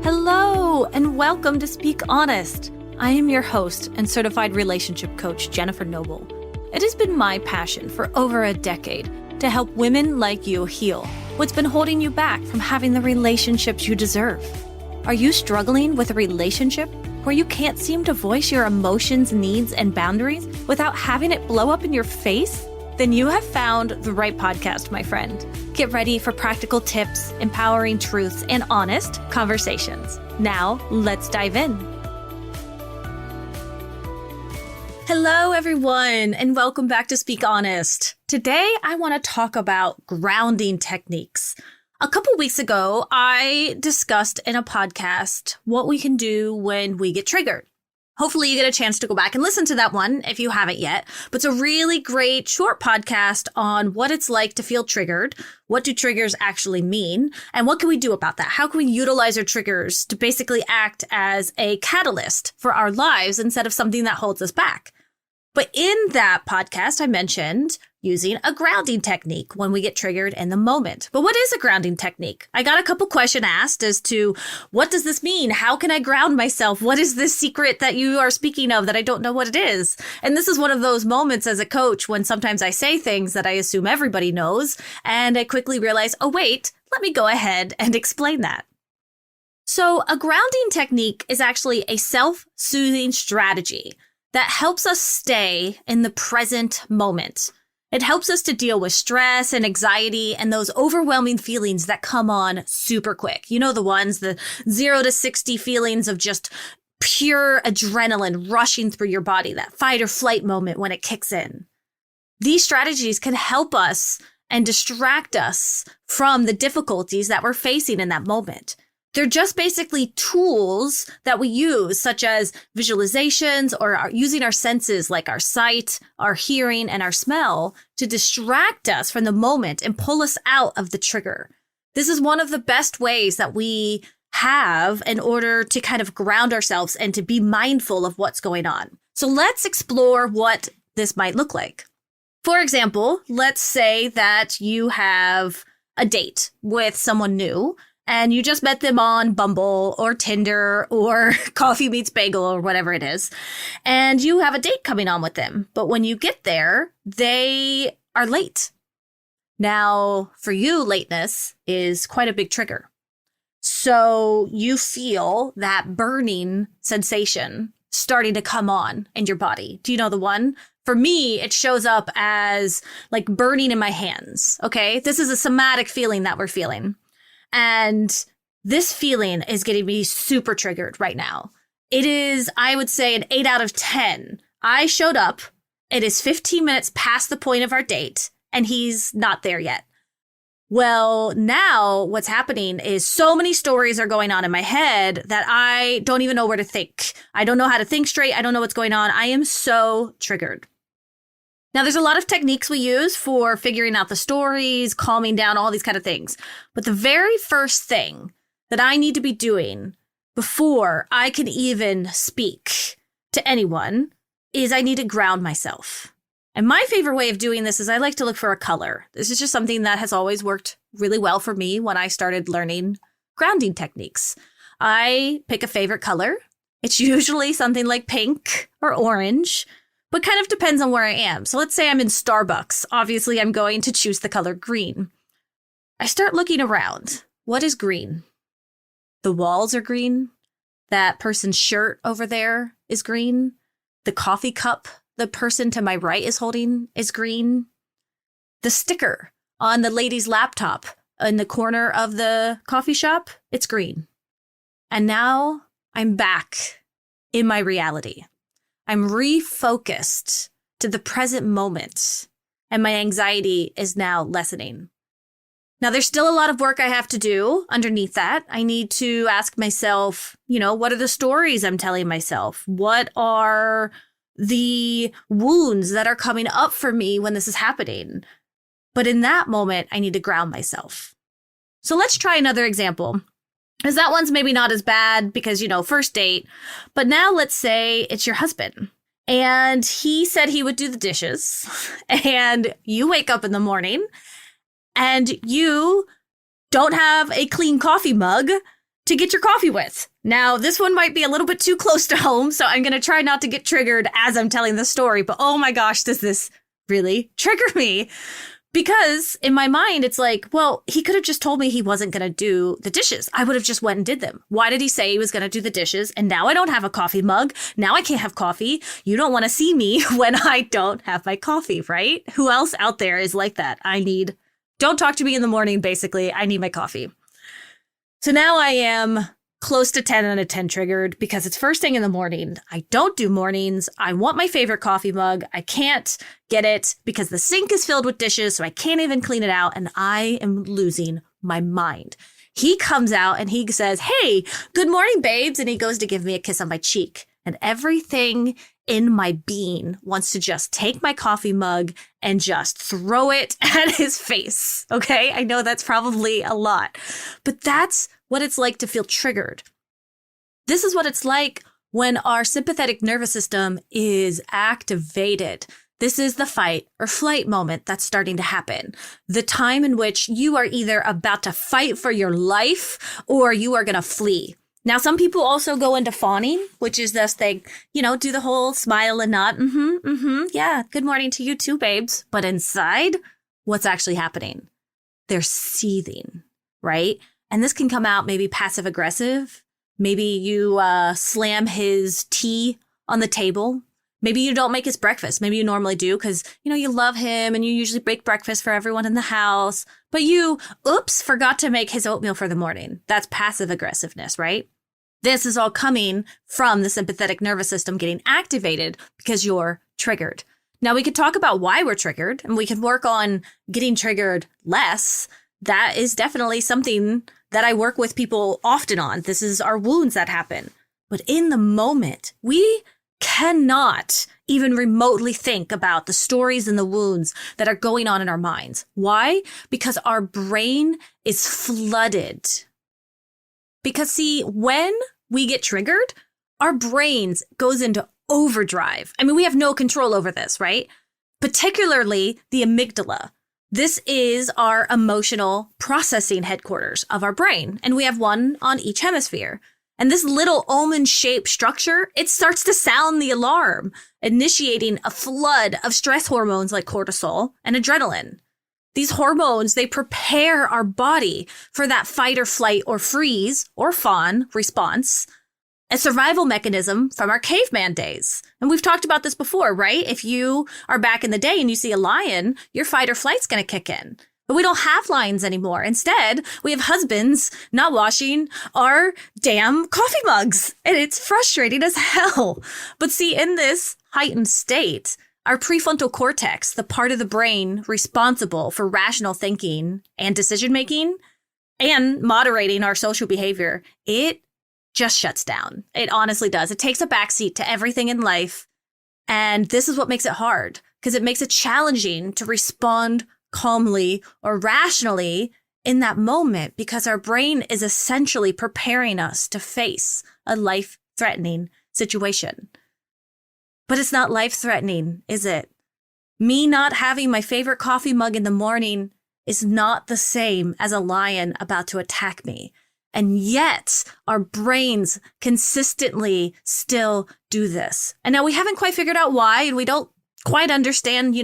Hello, and welcome to Speak Honest. I am your host and certified relationship coach, Jennifer Noble. It has been my passion for over a decade to help women like you heal what's been holding you back from having the relationships you deserve. Are you struggling with a relationship where you can't seem to voice your emotions, needs, and boundaries without having it blow up in your face? Then you have found the right podcast, my friend. Get ready for practical tips, empowering truths, and honest conversations. Now, let's dive in. Hello, everyone, and welcome back to Speak Honest. Today, I want to talk about grounding techniques. A couple weeks ago, I discussed in a podcast what we can do when we get triggered. Hopefully you get a chance to go back and listen to that one if you haven't yet. But it's a really great short podcast on what it's like to feel triggered. What do triggers actually mean? And what can we do about that? How can we utilize our triggers to basically act as a catalyst for our lives instead of something that holds us back? But in that podcast, I mentioned using a grounding technique when we get triggered in the moment. But what is a grounding technique? I got a couple questions asked as to what does this mean? How can I ground myself? What is this secret that you are speaking of that I don't know what it is? And this is one of those moments as a coach when sometimes I say things that I assume everybody knows, and I quickly realize, oh, wait, let me go ahead and explain that. So a grounding technique is actually a self-soothing strategy that helps us stay in the present moment. It helps us to deal with stress and anxiety and those overwhelming feelings that come on super quick. You know, the ones, the 0 to 60 feelings of just pure adrenaline rushing through your body, that fight or flight moment when it kicks in. These strategies can help us and distract us from the difficulties that we're facing in that moment. They're just basically tools that we use, such as visualizations or using our senses like our sight, our hearing, and our smell to distract us from the moment and pull us out of the trigger. This is one of the best ways that we have in order to kind of ground ourselves and to be mindful of what's going on. So let's explore what this might look like. For example, let's say that you have a date with someone new, and you just met them on Bumble or Tinder or Coffee Meets Bagel or whatever it is. And you have a date coming on with them. But when you get there, they are late. Now, for you, lateness is quite a big trigger. So you feel that burning sensation starting to come on in your body. Do you know the one? For me, it shows up as like burning in my hands. Okay, this is a somatic feeling that we're feeling. And this feeling is getting me super triggered right now. It is, I would say, an 8 out of 10. I showed up. It is 15 minutes past the point of our date, and he's not there yet. Well, now what's happening is so many stories are going on in my head that I don't even know where to think. I don't know how to think straight. I don't know what's going on. I am so triggered. Now, there's a lot of techniques we use for figuring out the stories, calming down, all these kind of things. But the very first thing that I need to be doing before I can even speak to anyone is I need to ground myself. And my favorite way of doing this is I like to look for a color. This is just something that has always worked really well for me when I started learning grounding techniques. I pick a favorite color. It's usually something like pink or orange, but kind of depends on where I am. So let's say I'm in Starbucks. Obviously, I'm going to choose the color green. I start looking around. What is green? The walls are green. That person's shirt over there is green. The coffee cup the person to my right is holding is green. The sticker on the lady's laptop in the corner of the coffee shop, it's green. And now I'm back in my reality. I'm refocused to the present moment, and my anxiety is now lessening. Now, there's still a lot of work I have to do underneath that. I need to ask myself, what are the stories I'm telling myself? What are the wounds that are coming up for me when this is happening? But in that moment, I need to ground myself. So let's try another example. Because that one's maybe not as bad because, first date. But now let's say it's your husband. And he said he would do the dishes. And you wake up in the morning and you don't have a clean coffee mug to get your coffee with. Now, this one might be a little bit too close to home, so I'm going to try not to get triggered as I'm telling the story. But oh my gosh, does this really trigger me? Because in my mind, it's like, well, he could have just told me he wasn't going to do the dishes. I would have just went and did them. Why did he say he was going to do the dishes? And now I don't have a coffee mug. Now I can't have coffee. You don't want to see me when I don't have my coffee, right? Who else out there is like that? Don't talk to me in the morning, basically. I need my coffee. So now I am close to 10 out of 10 triggered because it's first thing in the morning. I don't do mornings. I want my favorite coffee mug. I can't get it because the sink is filled with dishes, so I can't even clean it out, and I am losing my mind. He comes out and he says, "Hey, good morning, babes," and he goes to give me a kiss on my cheek. And everything in my being wants to just take my coffee mug and just throw it at his face. Okay, I know that's probably a lot, but that's what it's like to feel triggered. This is what it's like when our sympathetic nervous system is activated. This is the fight or flight moment that's starting to happen. The time in which you are either about to fight for your life or you are going to flee. Now, some people also go into fawning, which is this thing, do the whole smile and nod. Yeah, good morning to you too, babes. But inside, what's actually happening? They're seething, right? And this can come out maybe passive aggressive. Maybe you slam his tea on the table. Maybe you don't make his breakfast. Maybe you normally do because, you love him and you usually bake breakfast for everyone in the house. But you, forgot to make his oatmeal for the morning. That's passive aggressiveness, right? This is all coming from the sympathetic nervous system getting activated because you're triggered. Now, we could talk about why we're triggered and we can work on getting triggered less. That is definitely something that I work with people often on. This is our wounds that happen. But in the moment, we cannot even remotely think about the stories and the wounds that are going on in our minds. Why? Because our brain is flooded. Because see, when we get triggered, our brains goes into overdrive. I mean, we have no control over this, right? Particularly the amygdala. This is our emotional processing headquarters of our brain, and we have one on each hemisphere. And this little almond-shaped structure, it starts to sound the alarm, initiating a flood of stress hormones like cortisol and adrenaline. These hormones, they prepare our body for that fight or flight or freeze or fawn response, a survival mechanism from our caveman days. And we've talked about this before, right? If you are back in the day and you see a lion, your fight or flight's going to kick in. But we don't have lions anymore. Instead, we have husbands not washing our damn coffee mugs. And it's frustrating as hell. But see, in this heightened state, our prefrontal cortex, the part of the brain responsible for rational thinking and decision making and moderating our social behavior, it just shuts down. It honestly does. It takes a backseat to everything in life. And this is what makes it hard, because it makes it challenging to respond calmly or rationally in that moment, because our brain is essentially preparing us to face a life-threatening situation. But it's not life-threatening, is it? Me not having my favorite coffee mug in the morning is not the same as a lion about to attack me. And yet our brains consistently still do this. And now we haven't quite figured out why, and we don't quite understand,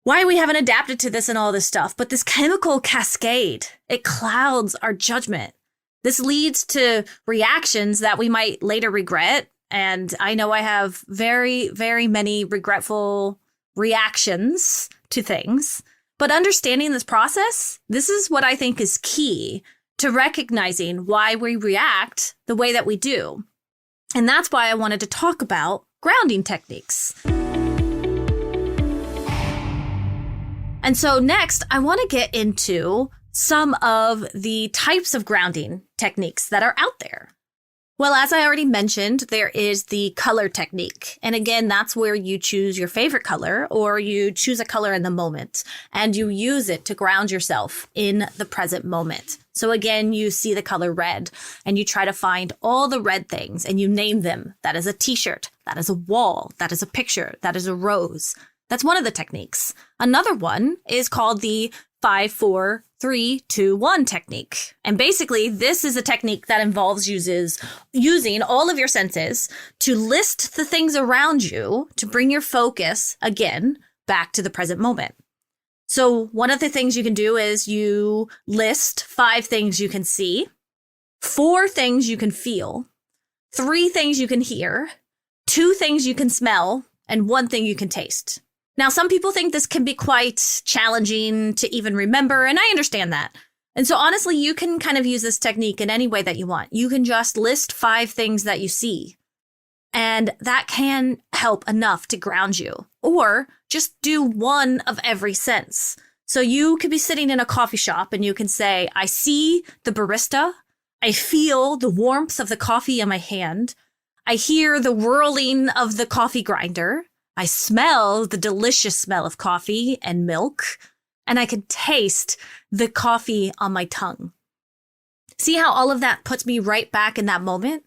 why we haven't adapted to this and all this stuff. But this chemical cascade, it clouds our judgment. This leads to reactions that we might later regret. And I know I have very, very many regretful reactions to things. But understanding this process, this is what I think is key to recognizing why we react the way that we do. And that's why I wanted to talk about grounding techniques. And so next, I want to get into some of the types of grounding techniques that are out there. Well, as I already mentioned, there is the color technique. And again, that's where you choose your favorite color, or you choose a color in the moment and you use it to ground yourself in the present moment. So again, you see the color red and you try to find all the red things and you name them. That is a t-shirt. That is a wall. That is a picture. That is a rose. That's one of the techniques. Another one is called the 5-4 3, 2, 1 technique. And basically, this is a technique that involves using all of your senses to list the things around you to bring your focus, again, back to the present moment. So one of the things you can do is you list 5 things you can see, 4 things you can feel, 3 things you can hear, 2 things you can smell, and 1 thing you can taste. Now, some people think this can be quite challenging to even remember, and I understand that. And so honestly, you can kind of use this technique in any way that you want. You can just list 5 things that you see, and that can help enough to ground you. Or just do 1 of every sense. So you could be sitting in a coffee shop and you can say, I see the barista. I feel the warmth of the coffee in my hand. I hear the whirling of the coffee grinder. I smell the delicious smell of coffee and milk, and I can taste the coffee on my tongue. See how all of that puts me right back in that moment?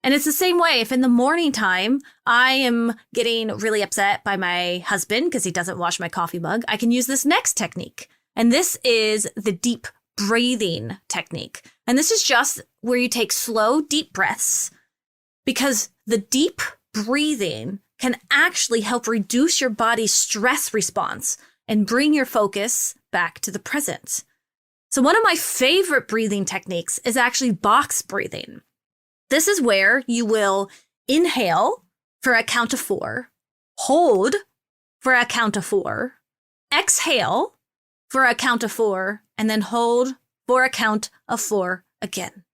And it's the same way if in the morning time I am getting really upset by my husband because he doesn't wash my coffee mug, I can use this next technique. And this is the deep breathing technique. And this is just where you take slow, deep breaths, because the deep breathing can actually help reduce your body's stress response and bring your focus back to the present. So one of my favorite breathing techniques is actually box breathing. This is where you will inhale for a count of 4, hold for a count of 4, exhale for a count of 4, and then hold for a count of 4 again.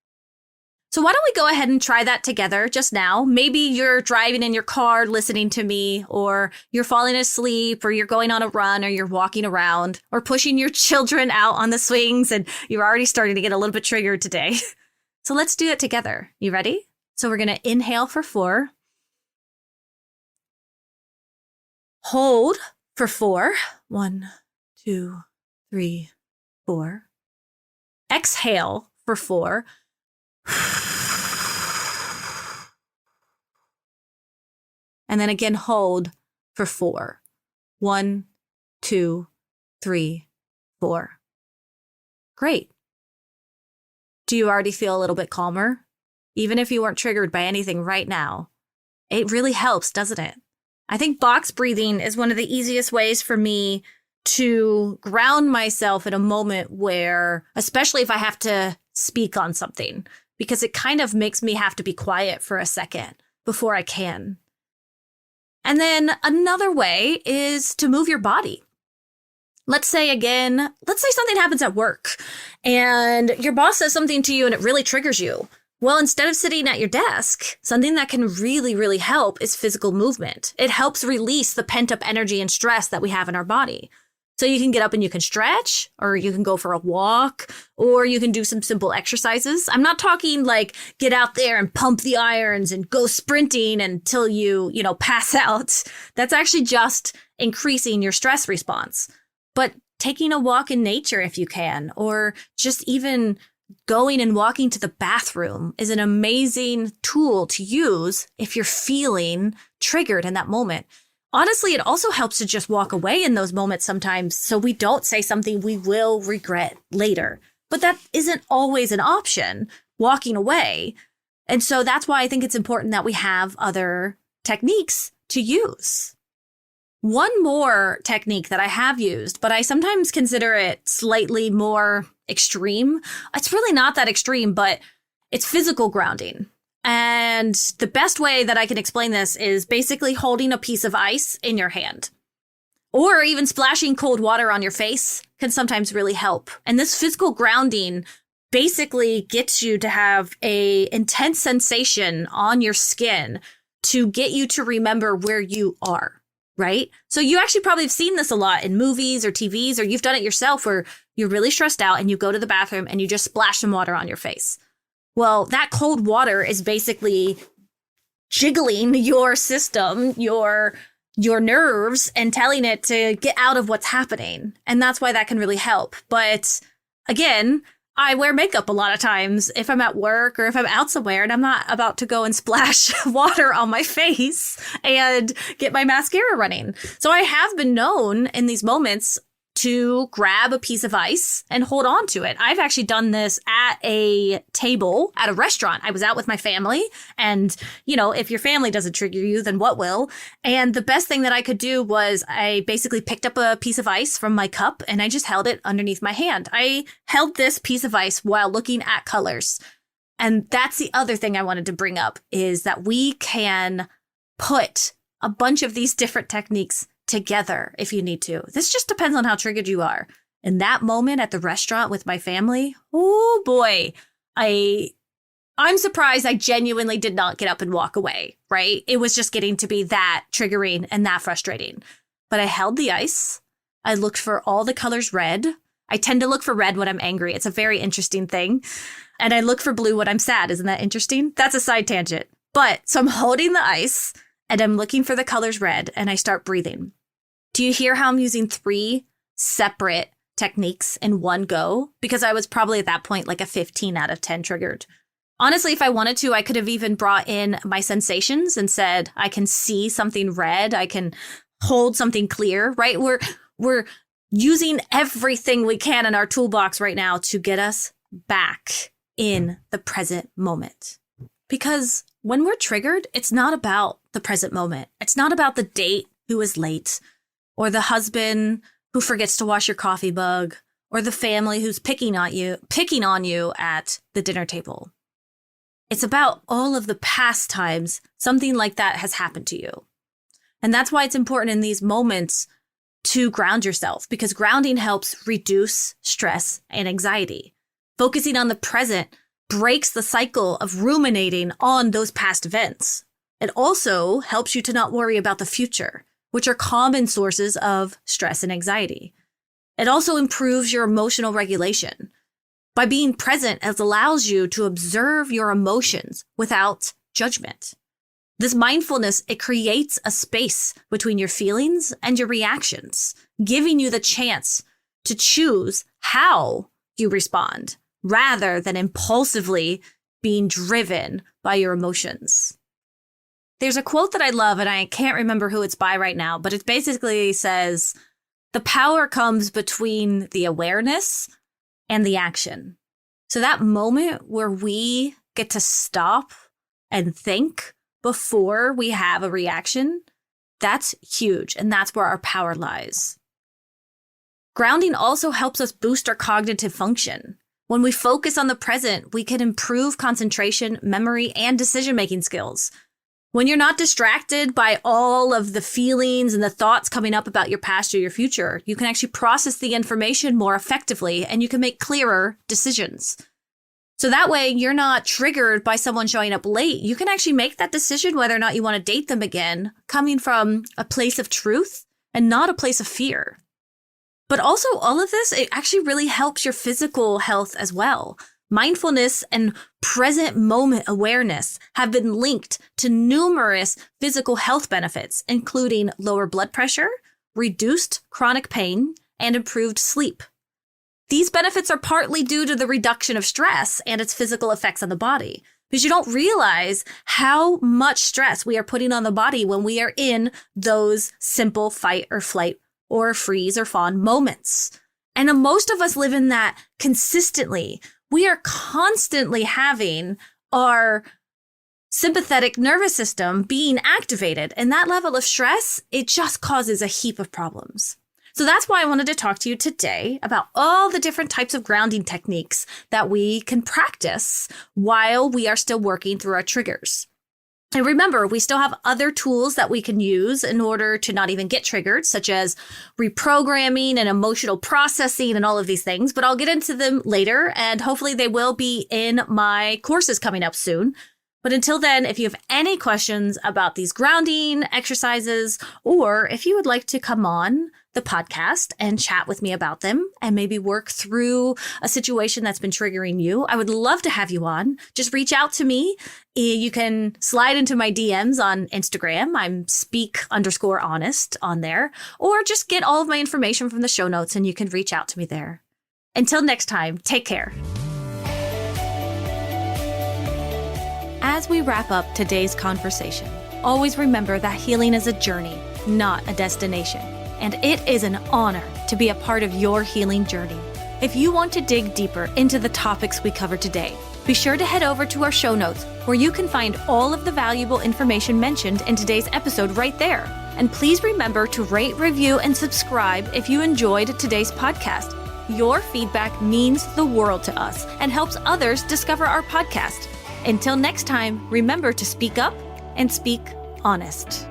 So why don't we go ahead and try that together just now? Maybe you're driving in your car listening to me, or you're falling asleep, or you're going on a run, or you're walking around, or pushing your children out on the swings, and you're already starting to get a little bit triggered today. So let's do it together. You ready? So we're going to inhale for 4. Hold for 4. 1, 2, 3, 4. Exhale for 4. And then again, hold for 4. 1, 2, 3, 4. Great. Do you already feel a little bit calmer? Even if you weren't triggered by anything right now, it really helps, doesn't it? I think box breathing is one of the easiest ways for me to ground myself in a moment where, especially if I have to speak on something, because it kind of makes me have to be quiet for a second before I can. And then another way is to move your body. Let's say something happens at work and your boss says something to you and it really triggers you. Well, instead of sitting at your desk, something that can really, really help is physical movement. It helps release the pent-up energy and stress that we have in our body. So you can get up and you can stretch, or you can go for a walk, or you can do some simple exercises. I'm not talking like get out there and pump the irons and go sprinting until you pass out. That's actually just increasing your stress response. But taking a walk in nature if you can, or just even going and walking to the bathroom is an amazing tool to use if you're feeling triggered in that moment. Honestly, it also helps to just walk away in those moments sometimes so we don't say something we will regret later. But that isn't always an option, walking away. And so that's why I think it's important that we have other techniques to use. One more technique that I have used, but I sometimes consider it slightly more extreme. It's really not that extreme, but it's physical grounding. And the best way that I can explain this is basically holding a piece of ice in your hand, or even splashing cold water on your face can sometimes really help. And this physical grounding basically gets you to have a intense sensation on your skin to get you to remember where you are, right? So you actually probably have seen this a lot in movies or TVs, or you've done it yourself where you're really stressed out and you go to the bathroom and you just splash some water on your face. Well, that cold water is basically jiggling your system, your nerves, and telling it to get out of what's happening. And that's why that can really help. But again, I wear makeup a lot of times if I'm at work or if I'm out somewhere and I'm not about to go and splash water on my face and get my mascara running. So I have been known in these moments to grab a piece of ice and hold on to it. I've actually done this at a table at a restaurant. I was out with my family, and, if your family doesn't trigger you, then what will? And the best thing that I could do was I basically picked up a piece of ice from my cup and I just held it underneath my hand. I held this piece of ice while looking at colors. And that's the other thing I wanted to bring up, is that we can put a bunch of these different techniques together if you need to. This just depends on how triggered you are. In that moment at the restaurant with my family, oh boy, I'm surprised I genuinely did not get up and walk away, right? It was just getting to be that triggering and that frustrating. But I held the ice. I looked for all the colors red. I tend to look for red when I'm angry. It's a very interesting thing. And I look for blue when I'm sad. Isn't that interesting? That's a side tangent. So I'm holding the ice and I'm looking for the colors red, and I start breathing. Do you hear how I'm using 3 separate techniques in one go? Because I was probably at that point like a 15 out of 10 triggered. Honestly, if I wanted to, I could have even brought in my sensations and said, I can see something red. I can hold something clear, right? We're using everything we can in our toolbox right now to get us back in the present moment. Because when we're triggered, it's not about the present moment. It's not about the date who is late, or the husband who forgets to wash your coffee mug, or the family who's picking on you at the dinner table. It's about all of the past times something like that has happened to you. And that's why it's important in these moments to ground yourself, because grounding helps reduce stress and anxiety. Focusing on the present breaks the cycle of ruminating on those past events. It also helps you to not worry about the future, which are common sources of stress and anxiety. It also improves your emotional regulation. By being present, it allows you to observe your emotions without judgment. This mindfulness, it creates a space between your feelings and your reactions, giving you the chance to choose how you respond, rather than impulsively being driven by your emotions. There's a quote that I love, and I can't remember who it's by right now, but it basically says, the power comes between the awareness and the action. So that moment where we get to stop and think before we have a reaction, that's huge, and that's where our power lies. Grounding also helps us boost our cognitive function. When we focus on the present, we can improve concentration, memory, and decision-making skills. When you're not distracted by all of the feelings and the thoughts coming up about your past or your future, you can actually process the information more effectively, and you can make clearer decisions. So that way, you're not triggered by someone showing up late. You can actually make that decision whether or not you want to date them again, coming from a place of truth and not a place of fear. But also, all of this, it actually really helps your physical health as well. Mindfulness and present moment awareness have been linked to numerous physical health benefits, including lower blood pressure, reduced chronic pain, and improved sleep. These benefits are partly due to the reduction of stress and its physical effects on the body, because you don't realize how much stress we are putting on the body when we are in those simple fight or flight or freeze or fawn moments. And most of us live in that consistently. We are constantly having our sympathetic nervous system being activated. And that level of stress, it just causes a heap of problems. So that's why I wanted to talk to you today about all the different types of grounding techniques that we can practice while we are still working through our triggers. And remember, we still have other tools that we can use in order to not even get triggered, such as reprogramming and emotional processing and all of these things. But I'll get into them later, and hopefully they will be in my courses coming up soon. But until then, if you have any questions about these grounding exercises, or if you would like to come on the podcast and chat with me about them and maybe work through a situation that's been triggering you, I would love to have you on. Just reach out to me. You can slide into my DMs on Instagram. I'm speak_honest on there, or just get all of my information from the show notes and you can reach out to me there. Until next time, take care. As we wrap up today's conversation, always remember that healing is a journey, not a destination. and it is an honor to be a part of your healing journey. If you want to dig deeper into the topics we covered today, be sure to head over to our show notes where you can find all of the valuable information mentioned in today's episode right there. And please remember to rate, review, and subscribe if you enjoyed today's podcast. Your feedback means the world to us and helps others discover our podcast. Until next time, remember to speak up and speak honest.